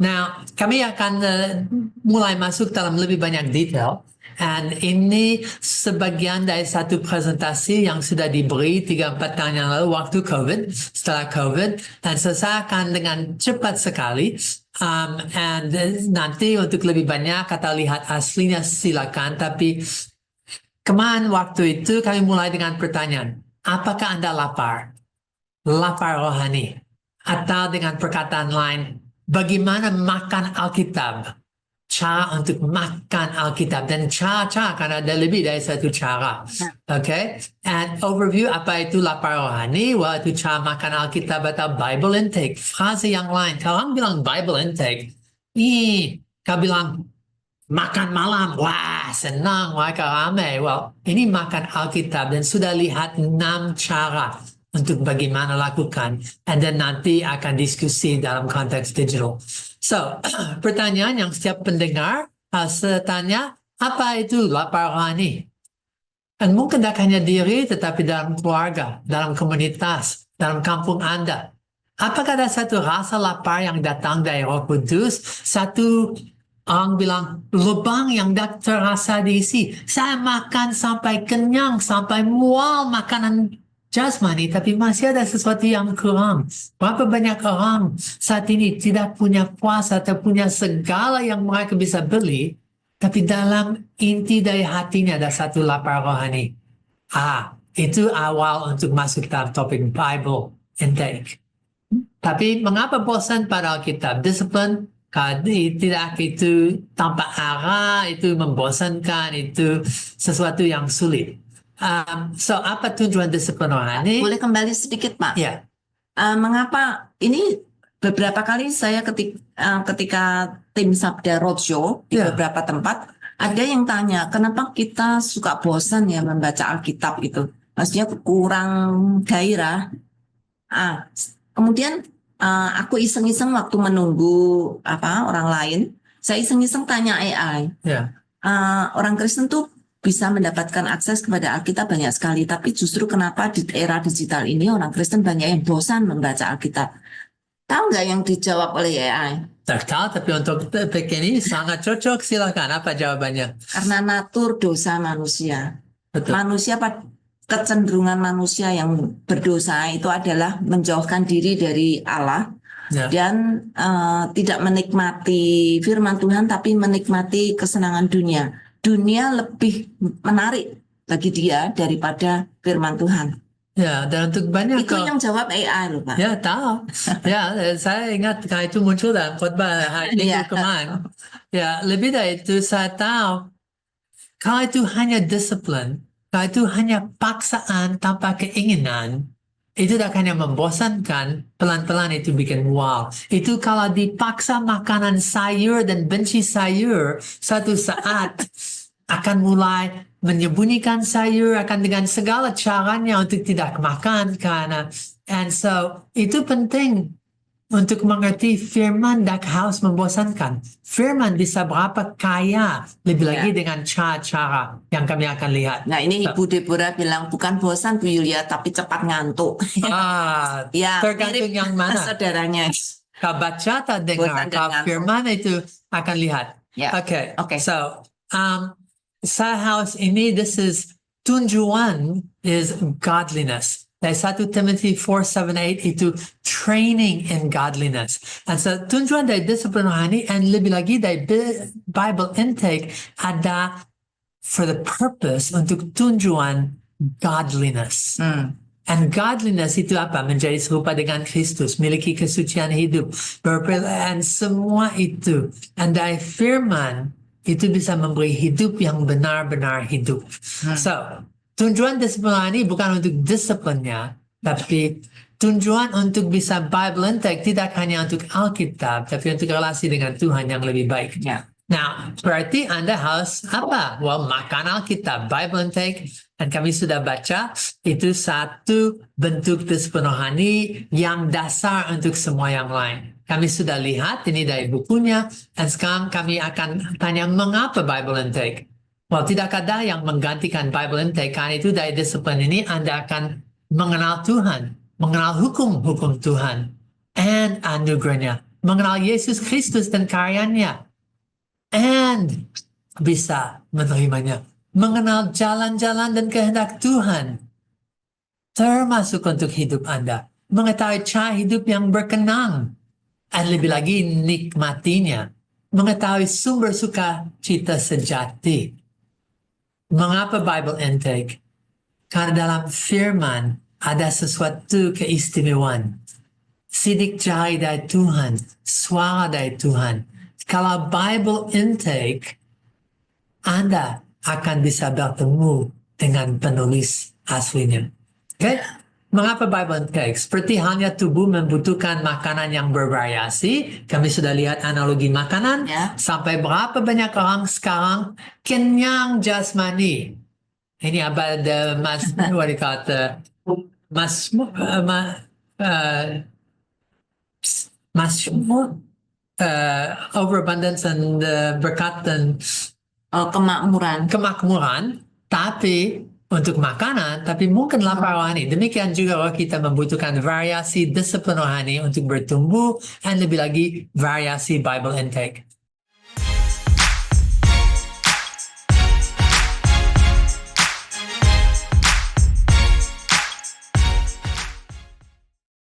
Now, kami akan mulai masuk dalam lebih banyak detail. And ini sebagian dari satu presentasi yang sudah diberi 3-4 tahun yang lalu waktu COVID, setelah COVID. Dan saya akan dengan cepat sekali. And nanti untuk lebih banyak kata lihat aslinya silakan. Tapi kemarin waktu itu kami mulai dengan pertanyaan. Apakah Anda lapar? Lapar rohani? Atau dengan perkataan lain, bagaimana makan Alkitab? Cara untuk makan Alkitab. Dan cara kan ada lebih dari satu cara. Okay? And overview apa itu lapar rohani? Well, itu cara makan Alkitab atau Bible intake. Frase yang lain. Kalau orang bilang Bible intake, kau bilang makan malam. Wah, senang. Mereka ramai. Well, ini makan Alkitab. Dan sudah lihat 6 cara untuk bagaimana lakukan. And then nanti akan diskusi dalam konteks digital. So, pertanyaan yang setiap pendengar harus tanya, apa itu lapar rohani? Dan mungkin tak hanya diri, tetapi dalam keluarga, dalam komunitas, dalam kampung Anda. Apakah ada satu rasa lapar yang datang dari Roh Kudus? Satu orang bilang, lubang yang tak terasa diisi. Saya makan sampai kenyang, sampai mual makanan jasmani, tapi masih ada sesuatu yang kurang. Berapa banyak orang saat ini tidak punya puas atau punya segala yang mereka bisa beli, tapi dalam inti dari hatinya ada satu lapar rohani. Itu awal untuk masuk dalam topik Bible intake. Tapi mengapa bosan pada Alkitab? Disiplin, tidak itu tanpa arah, itu membosankan, itu sesuatu yang sulit. So apa tujuan disiplin rohani? Boleh kembali sedikit, Pak? Ya. Mengapa ini beberapa kali saya ketika tim Sabda Roadshow di beberapa tempat ada yang tanya kenapa kita suka bosan ya membaca Alkitab itu, maksudnya kurang gairah. Kemudian aku iseng-iseng waktu menunggu orang lain, saya iseng-iseng tanya AI. Orang Kristen tuh bisa mendapatkan akses kepada Alkitab banyak sekali, tapi justru kenapa di era digital ini orang Kristen banyak yang bosan membaca Alkitab? Tahu nggak yang dijawab oleh AI? Tak tahu, tapi untuk topik ini sangat cocok. Silakan, apa jawabannya? Karena natur dosa manusia. Betul. Kecenderungan manusia yang berdosa itu adalah menjauhkan diri dari Allah dan tidak menikmati firman Tuhan, tapi menikmati kesenangan dunia. Dunia lebih menarik bagi dia daripada firman Tuhan. Ya, dan untuk banyak itu yang jawab AI loh, Pak. Ya, tahu. Ya, saya ingat kalau itu muncul dalam khotbah hari Minggu kemarin. Ya, lebih dari itu saya tahu kalau itu hanya disiplin, kalau itu hanya paksaan tanpa keinginan, itu tak hanya membosankan, pelan-pelan itu bikin mual. Itu kalau dipaksa makanan sayur dan benci sayur, satu saat akan mulai menyembunyikan sayur, akan dengan segala caranya untuk tidak makan. And so, itu penting untuk mengerti firman tak harus membosankan. Firman bisa berapa kaya, lebih lagi dengan cara-cara yang kami akan lihat. Nah, ini Ibu Deborah bilang bukan bosan Bu Yulia, tapi cepat ngantuk. Tergantung yang mana. Saudaranya. Kalau baca atau dengar, kalau firman itu akan lihat. Okay. So, saya harus ini, this is tunjuan is godliness. Dari 1 Timothy 4:7-8 itu training in godliness. And so tunjuan dari disiplin rohani and lebih lagi dari Bible intake ada for the purpose untuk tunjuan godliness. And godliness itu apa? Menjadi serupa dengan Kristus, miliki kesucian hidup, and semua itu. And dari firman itu bisa memberi hidup yang benar-benar hidup. So, tunjuan disiplin rohani bukan untuk disiplinnya, tapi tunjuan untuk bisa Bible intake tidak hanya untuk Alkitab, tapi untuk relasi dengan Tuhan yang lebih baik. Nah, berarti Anda harus apa? Well, makan Alkitab, Bible intake, dan kami sudah baca, itu satu bentuk disiplin rohani yang dasar untuk semua yang lain. Kami sudah lihat ini dari bukunya, dan sekarang kami akan tanya mengapa Bible intake. Well, tidak ada yang menggantikan Bible intake, karena itu dari disiplin ini Anda akan mengenal Tuhan, mengenal hukum-hukum Tuhan, and anugerahnya. mengenal Yesus Kristus dan karyanya, and bisa menerimanya, mengenal jalan-jalan dan kehendak Tuhan, termasuk untuk hidup Anda, mengetahui cara hidup yang berkenan, dan lebih lagi nikmatinya, mengetahui sumber sukacita sejati. Mengapa Bible Intake? Karena dalam firman ada sesuatu keistimewaan. Sidik jari dari Tuhan, suara dari Tuhan. Kalau Bible Intake, Anda akan bisa bertemu dengan penulis aslinya. Okay? Mengapa Bible Intake? Seperti halnya tubuh membutuhkan makanan yang bervariasi, kami sudah lihat analogi makanan, sampai berapa banyak orang sekarang kenyang jasmani. Ini ada what do you call it, overabundance and berkat dan kemakmuran, tapi untuk makanan, tapi mungkin lapar rohani. Demikian juga kita membutuhkan variasi disiplin rohani untuk bertumbuh, dan lebih lagi variasi Bible Intake.